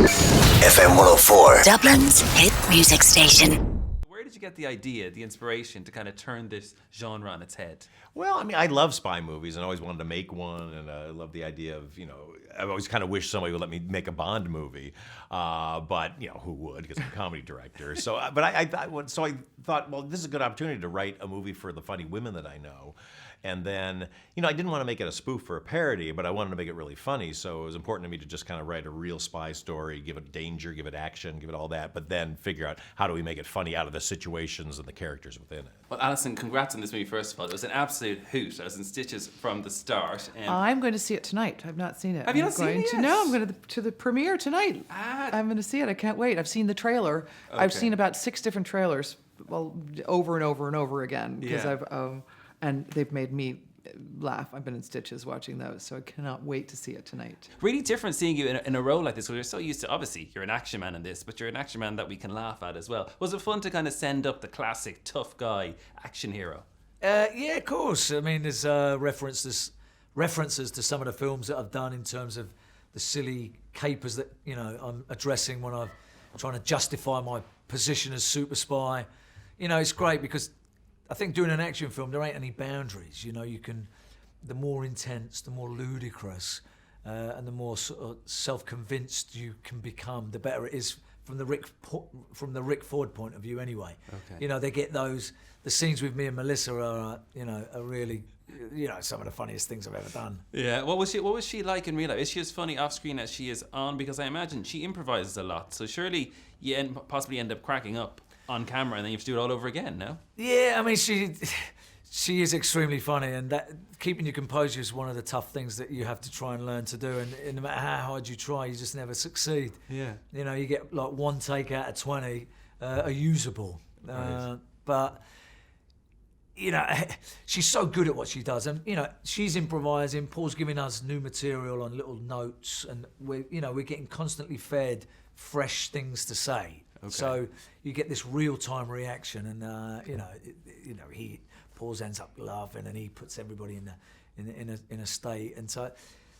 FM104, Dublin's hit music station. Where did you get the idea, the inspiration to kind of turn this genre on its head? Well, I mean, I love spy movies and always wanted to make one, and I love the idea of, I've always kind of wished somebody would let me make a Bond movie, but, who would, because I'm a comedy director. So, I thought, well, this is a good opportunity to write a movie for the funny women that I know. And then, I didn't want to make it a spoof or a parody, but I wanted to make it really funny. So it was important to me to just kind of write a real spy story, give it danger, give it action, give it all that, but then figure out how do we make it funny out of the situations and the characters within it. Well, Allison, congrats on this movie, first of all. It was an absolute hoot. I was in stitches from the start. I'm going to see it tonight. I've not seen it. Have you not seen it yet? No, I'm going to the premiere tonight. I'm going to see it. I can't wait. I've seen the trailer. Okay. I've seen about 6 different trailers, well, over and over and over again, because and they've made me laugh. I've been in stitches watching those, so I cannot wait to see it tonight. Really different seeing you in a role like this, because we're so used to, obviously, you're an action man in this, but you're an action man that we can laugh at as well. Was it fun to kind of send up the classic tough guy action hero? Yeah, of course. I mean, there's references to some of the films that I've done in terms of the silly capers that, I'm addressing when I'm trying to justify my position as super spy. It's great because I think doing an action film, there ain't any boundaries. You can, the more intense, the more ludicrous, and the more sort of self-convinced you can become, the better it is from the Rick Ford point of view. Anyway, okay. They get the scenes with me and Melissa are really, some of the funniest things I've ever done. Yeah. What was she like in real life? Is she as funny off screen as she is on? Because I imagine she improvises a lot. So surely you possibly end up cracking up on camera, and then you have to do it all over again, no? Yeah, I mean, she is extremely funny, and that keeping your composure is one of the tough things that you have to try and learn to do, and no matter how hard you try, you just never succeed. Yeah. You get like 1 take out of 20 are usable. Right. But, she's so good at what she does, and, she's improvising, Paul's giving us new material on little notes, and we're getting constantly fed fresh things to say. Okay. So you get this real-time reaction, and Paul ends up laughing, and he puts everybody in a state, and so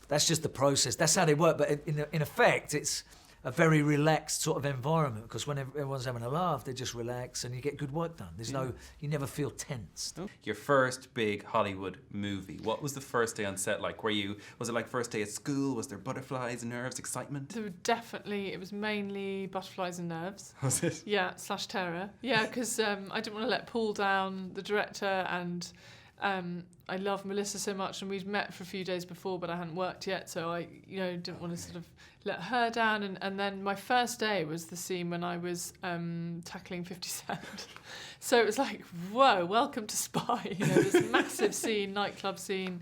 that's just the process. That's how they work. But in effect, it's a very relaxed sort of environment, because when everyone's having a laugh, they just relax, and you get good work done. You never feel tensed. Your first big Hollywood movie. What was the first day on set like? Was it like first day at school? Was there butterflies, nerves, excitement? It was mainly butterflies and nerves. Was it? Yeah, / terror. Yeah, because I didn't want to let Paul down, the director, and I love Melissa so much, and we'd met for a few days before, but I hadn't worked yet, so I didn't want to sort of let her down. And then my first day was the scene when I was tackling 50 Cent. So it was like, whoa, welcome to Spy. This massive scene, nightclub scene,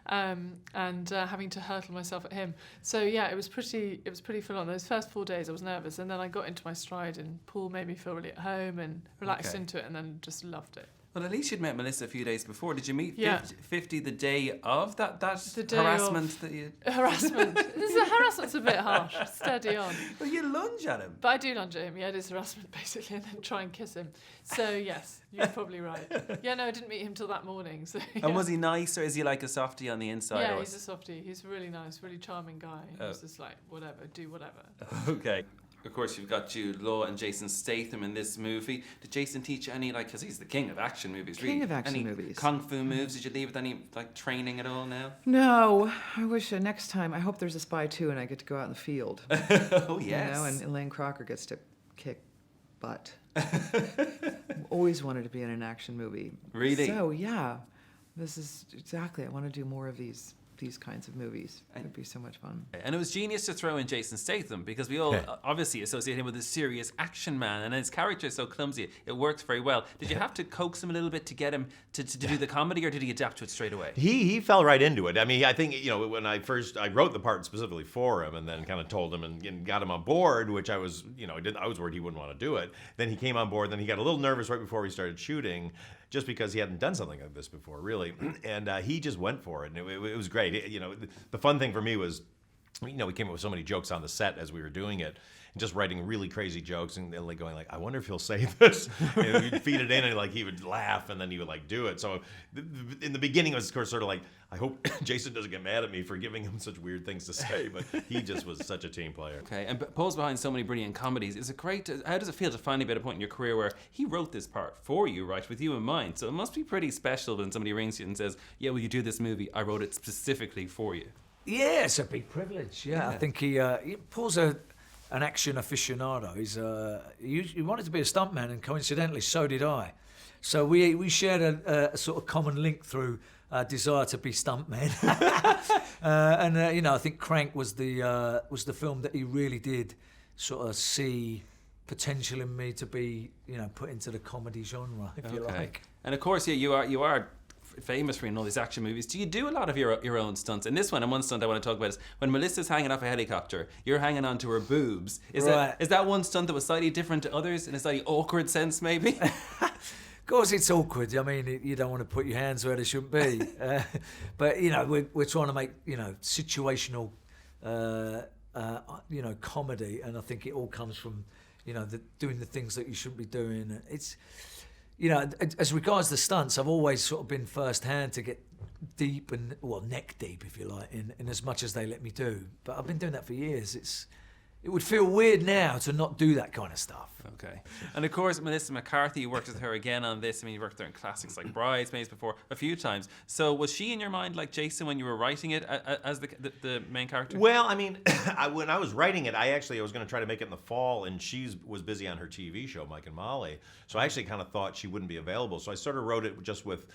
and having to hurtle myself at him. So yeah, it was pretty full on. Those first 4 days I was nervous, and then I got into my stride, and Paul made me feel really at home and relaxed into it, and then just loved it. Well, at least you'd met Melissa a few days before. Did you meet 50 the day of that harassment that you... Harassment. Harassment's a bit harsh. Steady on. Well, you lunge at him. But I do lunge at him. Yeah, it is harassment, basically, and then try and kiss him. So, yes, you're probably right. Yeah, no, I didn't meet him till that morning. So, yeah. And was he nice, or is he like a softie on the inside? Yeah, he's a softie. He's a really nice, really charming guy. He's just like, whatever, do whatever. Okay. Of course, you've got Jude Law and Jason Statham in this movie. Did Jason teach you any, because he's the king of action movies, really? King of action any movies. Kung fu moves? Did you leave with any, training at all now? No. I wish next time, I hope there's a Spy 2 and I get to go out in the field. Oh, yes. And Elaine Crocker gets to kick butt. Always wanted to be in an action movie. Really? So, yeah. This is exactly, I want to do more of these kinds of movies. It would be so much fun. And it was genius to throw in Jason Statham, because we all obviously associate him with a serious action man, and his character is so clumsy, it works very well. Did you have to coax him a little bit to get him to do the comedy, or did he adapt to it straight away? He fell right into it. I mean, I think, when I wrote the part specifically for him, and then kind of told him and got him on board, which I was, I was worried he wouldn't want to do it. Then he came on board, then he got a little nervous right before we started shooting, just because he hadn't done something like this before, really. And he just went for it, and it was great. The fun thing for me was we came up with so many jokes on the set as we were doing it, and just writing really crazy jokes, and like going like, I wonder if he'll say this. And we'd feed it in, and like he would laugh, and then he would like do it. So in the beginning, it was sort of like, I hope Jason doesn't get mad at me for giving him such weird things to say, but he just was such a team player. Okay, and Paul's behind so many brilliant comedies. Is it great? How does it feel to finally be at a point in your career where he wrote this part for you, right, with you in mind? So it must be pretty special when somebody rings you and says, "Yeah, will you do this movie? I wrote it specifically for you." Yeah, it's a big privilege. Yeah, I think Paul's an action aficionado. He wanted to be a stuntman, and coincidentally, so did I. So we shared a sort of common link through desire to be stuntmen. And I think Crank was the film that he really did sort of see potential in me to be put into the comedy genre, if you like. And of course, you are famous for in all these action movies. Do you do a lot of your own stunts? In this one, and one stunt I want to talk about is when Melissa's hanging off a helicopter, you're hanging onto her boobs. Is that one stunt that was slightly different to others in a slightly awkward sense, maybe? Of course, it's awkward. I mean, you don't want to put your hands where they shouldn't be. But we're trying to make situational, comedy, and I think it all comes from doing the things that you shouldn't be doing. It's as regards the stunts, I've always sort of been first hand to get deep and neck deep, if you like, in as much as they let me do. But I've been doing that for years. It would feel weird now to not do that kind of stuff. Okay. And of course, Melissa McCarthy, you worked with her again on this. I mean, you worked with her in classics like Bridesmaids before a few times. So was she in your mind like Jason when you were writing it as the main character? Well, I mean, when I was writing it, I was going to try to make it in the fall, and she was busy on her TV show, Mike and Molly. So I actually kind of thought she wouldn't be available. So I sort of wrote it just with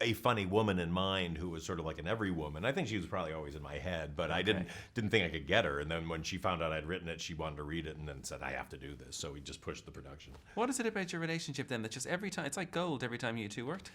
a funny woman in mind who was sort of like an every woman. I think she was probably always in my head, but I didn't think I could get her. And then when she found out I'd written it, she wanted to read it and then said, I have to do this. So we just pushed the production. What is it about your relationship then that just every time, it's like gold every time you two worked?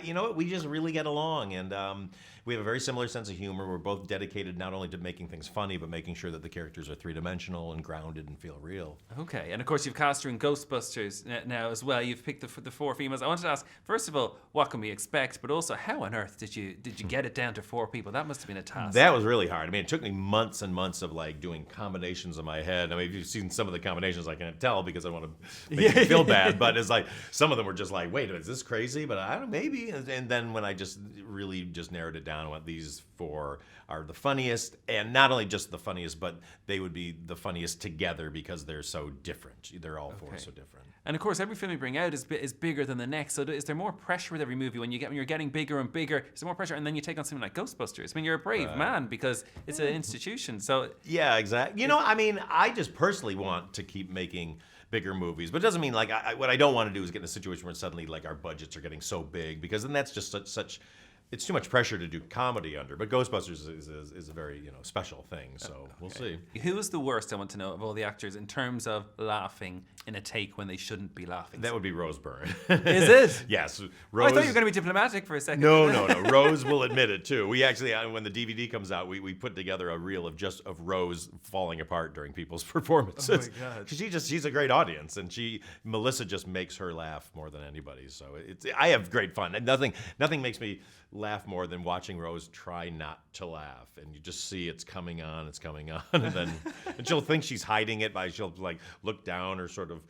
You know what? We just really get along, and we have a very similar sense of humor. We're both dedicated not only to making things funny, but making sure that the characters are three-dimensional and grounded and feel real. Okay, and of course you've cast her in Ghostbusters now as well. You've picked the four females. I wanted to ask, first of all, what can we expect? But also, how on earth did you get it down to four people? That must have been a task. That was really hard. I mean, it took me months and months of like doing combinations in my head. I mean, if you've seen some of the combinations, I can't tell because I want to make you feel bad. But it's like some of them were just like, wait, is this crazy? But I don't know, maybe. And then when I just really just narrowed it down, what these four are the funniest, and not only just the funniest, but they would be the funniest together because they're so different. They're all four so different. And of course, every film you bring out is bigger than the next. So is there more pressure with every movie when you're getting bigger and bigger? Is there more pressure? And then you take on something like Ghostbusters. I mean, you're a brave man because it's an institution. So yeah, exactly. I mean, I just personally want to keep making bigger movies, but it doesn't mean like what I don't want to do is get in a situation where suddenly like our budgets are getting so big, because then that's just such it's too much pressure to do comedy under. But Ghostbusters is a very special thing, so we'll see. Who is the worst, I want to know, of all the actors in terms of laughing in a take when they shouldn't be laughing? That would be Rose Byrne. Is it? Yes. Rose. I thought you were going to be diplomatic for a second. No. Rose will admit it too. We actually, when the DVD comes out, we put together a reel of Rose falling apart during people's performances. Oh my God. She's a great audience, and Melissa just makes her laugh more than anybody. So I have great fun. And nothing makes me laugh more than watching Rose try not to laugh, and you just see it's coming on, and then and she'll think she's hiding it she'll like look down or sort of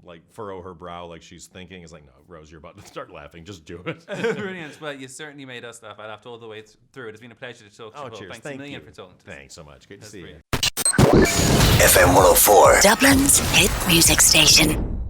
like furrow her brow like she's thinking. It's like, no, Rose, you're about to start laughing. Just do it. Brilliant. Well, you certainly made us laugh. I laughed all the way through it. It's been a pleasure to talk to you. Cheers. Thanks Thank a million you. for talking to us. Thanks so much. Good to see Brilliant. you. FM104, Dublin's hit music station.